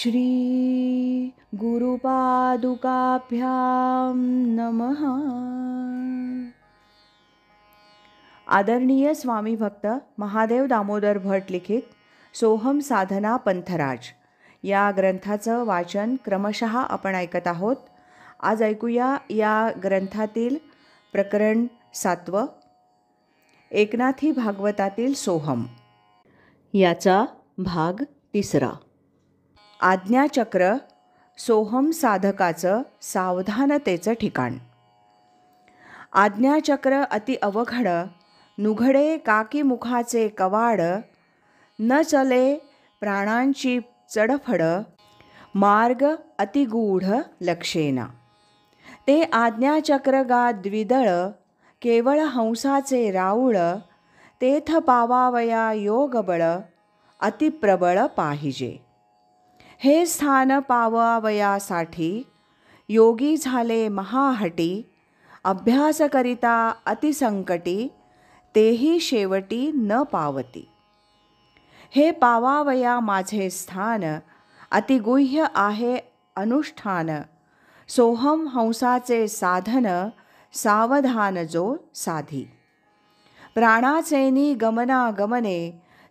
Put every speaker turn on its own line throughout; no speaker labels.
श्री गुरुपादुकाभ्यां नमः। आदरणीय स्वामी भक्त महादेव दामोदर भट लिखित सोहम साधना पंथराज या ग्रंथाचं वाचन क्रमशः आपण ऐकत आहोत. आज ऐकूया या ग्रंथातील प्रकरण 7 एकनाथी भागवतातील सोहम याचा भाग 3. आज्ञाचक्र सोहम साधकाचं सावधानतेचं ठिकाण. आज्ञाचक्र अति अवघड नुघडे काकी मुखाचे कवाड, न चले प्राणांची चडफड मार्ग अतिगूढ लक्षेना. ते आज्ञाचक्र गा द्विदळ केवळ हंसाचे राऊळ, तेथ पावावया योगबळ अतिप्रबळ पाहिजे. हे स्थान पावावयासाठी योगी झाले महाहटी, अभ्यास करिता अतिसंकटी तेही शेवटी न पावती. हे पावावया माझे स्थान अतिगुह्य आहे अनुष्ठान, सोहम हंसाचे साधन सावधान जो साधी. प्राणाचेनी गमनागमने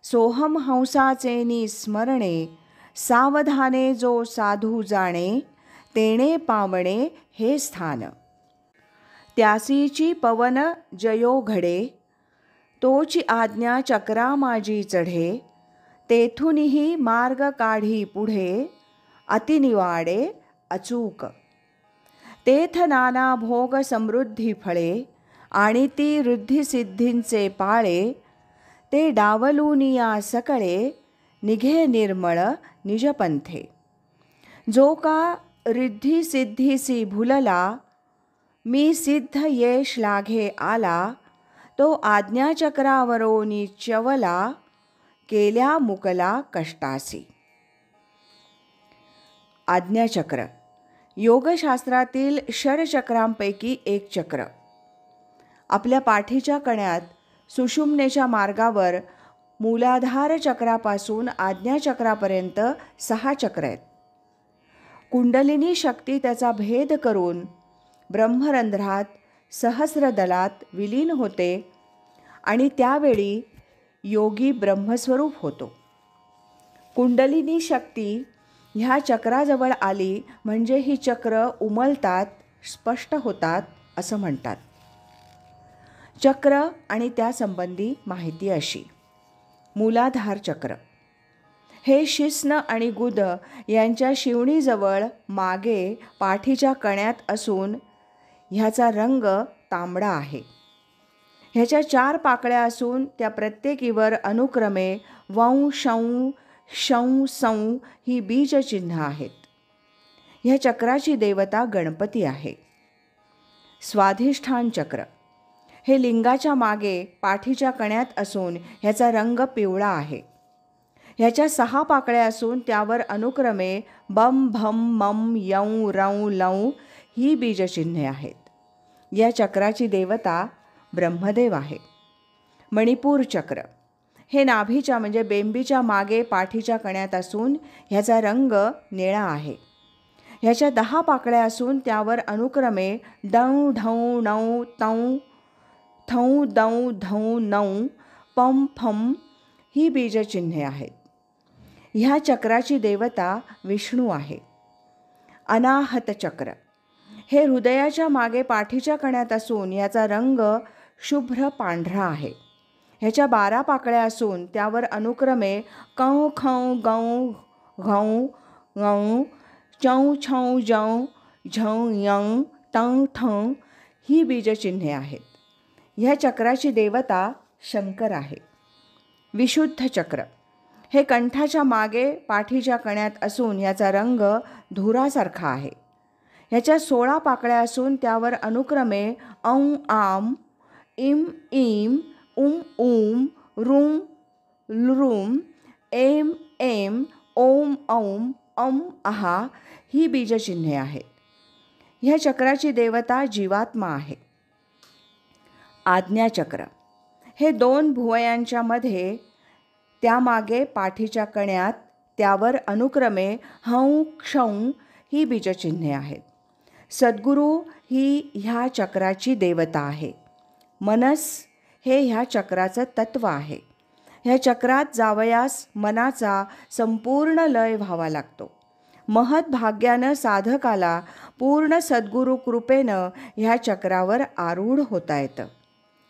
सोहम हंसाचेनी स्मरणे, सावधाने जो साधू जाणे तेणे पावणे हे स्थान. त्यासीची पवन जयो घडे, तोची आज्ञा चक्रा माझी चढे, तेथूनही मार्ग काढी पुढे अतिनिवाडे अचूक. तेथ नाना भोग समृद्धी फळे, आणि ती रिद्धिसिद्धींचे पाळे, ते डावलूनिया सकळे निघे निर्मळ निजपंथे. जो का रिद्धिसिद्धीसी भुलला, मी सिद्ध यश लाघे आला, तो आज्ञाचक्रावरोनी चवला केल्या मुकला कष्टासी. आज्ञाचक्र योगशास्त्रातील षडचक्रांपैकी एक चक्र. आपल्या पाठीच्या कण्यात सुषुम्नेच्या मार्गावर मूलाधार चक्रापासून आज्ञाचक्रापर्यंत 6 चक्र आहेत. कुंडलिनी शक्ती त्याचा भेद करून ब्रह्मरंध्रात सहस्रदलात विलीन होते आणि त्यावेळी योगी ब्रह्मस्वरूप होतो. कुंडलिनी शक्ती ह्या चक्राजवळ आली म्हणजे ही चक्र उमलतात, स्पष्ट होतात असं म्हणतात. चक्र आणि त्यासंबंधी माहिती अशी. मूलाधार चक्र हे शिस्न आणि गुद यांच्या शिवणीजवळ मागे पाठीच्या कण्यात असून ह्याचा रंग तांबडा आहे. ह्याच्या 4 पाकळ्या असून त्या प्रत्येकीवर अनुक्रमे वं शं शं सं ही बीजचिन्ह आहेत. ह्या चक्राची देवता गणपती आहे. स्वाधिष्ठान चक्र हे लिंगाच्या मागे पाठीच्या कण्यात असून ह्याचा रंग पिवळा आहे. ह्याच्या 6 पाकळ्या असून त्यावर अनुक्रमे बम भम मम यं रं लं ही बीजचिन्हे आहेत. या चक्राची देवता ब्रह्मदेव आहे. मणिपूर चक्र हे नाभीच्या म्हणजे बेंबीच्या मागे पाठीच्या कण्यात असून ह्याचा रंग निळा आहे. ह्याच्या 10 पाकळ्या असून त्यावर अनुक्रमे डं ढं णौ तं थौ दौ धौ नौ पम फम ही बीजचिन्हे आहेत. ह्या चक्राची देवता विष्णू आहे. अनाहत चक्र हे हृदयाच्या मागे पाठीच्या कण्यात असून याचा रंग शुभ्र पांढरा आहे. ह्याच्या 12 पाकळ्या असून त्यावर अनुक्रमे कं खं गं घं ङं चौ छौ जं झं यं तं ठं ही बीजचिन्हे आहेत. ह्या चक्राची देवता शंकर आहे. विशुद्ध चक्र हे कंठाच्या मागे पाठीच्या कण्यात असून ह्याचा रंग धुरासारखा आहे. ह्याच्या 16 पाकळ्या असून त्यावर अनुक्रमे औं आम इम ईम उम ऊम रुम लृम एम एम ओम औम अम आहा ही बीजचिन्हे आहेत. ह्या चक्राची देवता जीवात्मा आहे. आज्ञाचक्र हे 2 भुवयांच्या मध्ये त्यामागे पाठीच्या कण्यात त्यावर अनुक्रमे हं क्षौं ही बीजचिन्हे आहेत. सद्गुरू ही ह्या चक्राची देवता आहे. मनस हे ह्या चक्राचं तत्व आहे. ह्या चक्रात जावयास मनाचा संपूर्ण लय व्हावा लागतो. महत् भाग्यानं साधकाला पूर्ण सद्गुरू कृपेनं ह्या चक्रावर आरूढ होता येतं.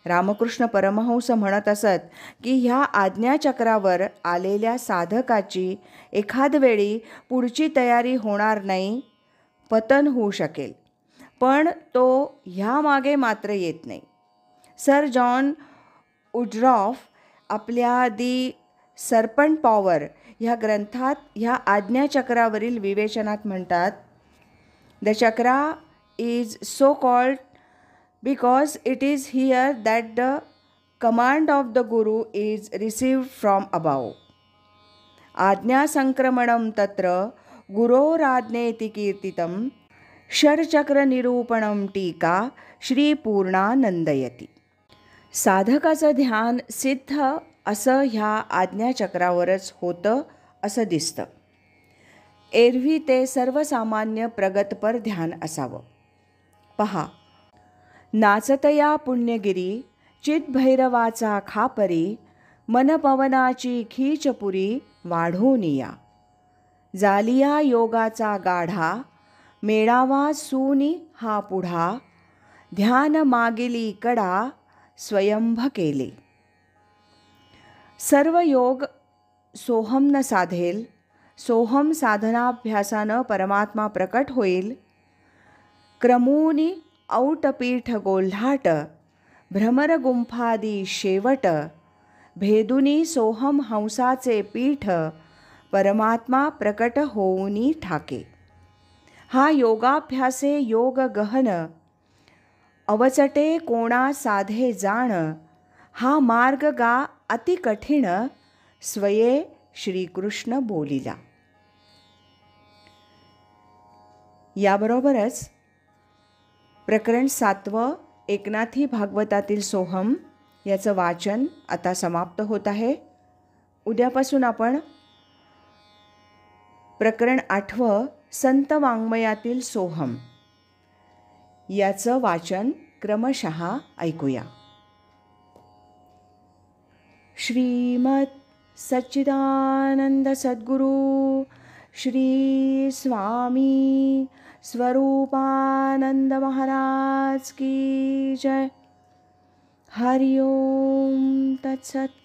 रामकृष्ण परमहंस म्हणत असत की ह्या आज्ञाचक्रावर आलेल्या साधकाची एखाद वेळी पुढची तयारी होणार नाही, पतन होऊ शकेल, पण तो ह्यामागे मात्र येत नाही. सर जॉन वुडरॉफ आपल्या दी सर्पंट पॉवर ह्या ग्रंथात ह्या आज्ञाचक्रावरील विवेचनात म्हणतात, the chakra is so called because it is here that the command of the Guru is received from above. आज्ञा संक्रमणम तत्र गुरोराज्ञेति कीर्तितं षडचक्र निरूपणम टीका श्री पूर्णानंदयती. साधकाचं ध्यान सिद्ध असं ह्या आज्ञाचक्रावरच होतं असं दिसतं. एरवी ते सर्वसामान्य प्रगतपर ध्यान असावं. पहा, नाचतया पुण्यगिरी चिद्भैरवाचा खापरी मनपवनाची खीचपुरी वाढोनिया. जालिया योगाचा गाढा मेळावा सूनी हा पुढा ध्यान मागिली कडा स्वयंभ केले. सर्व योग सोहम न साधेल. सोहम साधनाभ्यासानं परमात्मा प्रकट होईल. क्रमूनी औटपीठ गोल्हाट भ्रमरगुंफादी शेवट भेदुनी सोहम हंसाचे पीठ परमात्मा प्रकट होऊनी ठाके. हा योगाभ्यासे योग गहन अवचटे कोणा साधे जाण. हा मार्ग गा अति कठीण स्वये श्रीकृष्ण बोलिला. याबरोबरच प्रकरण 7 एकनाथी भागवतातील सोहम याचं वाचन आता समाप्त होत आहे. उद्यापासून आपण प्रकरण 8 संत वाङ्मयातील सोहम याचं वाचन क्रमशः ऐकूया. श्रीमत् सच्चिदानंद सद्गुरु श्री स्वामी स्वरूपानंद महाराज की जय. हरि ओम तत्सत.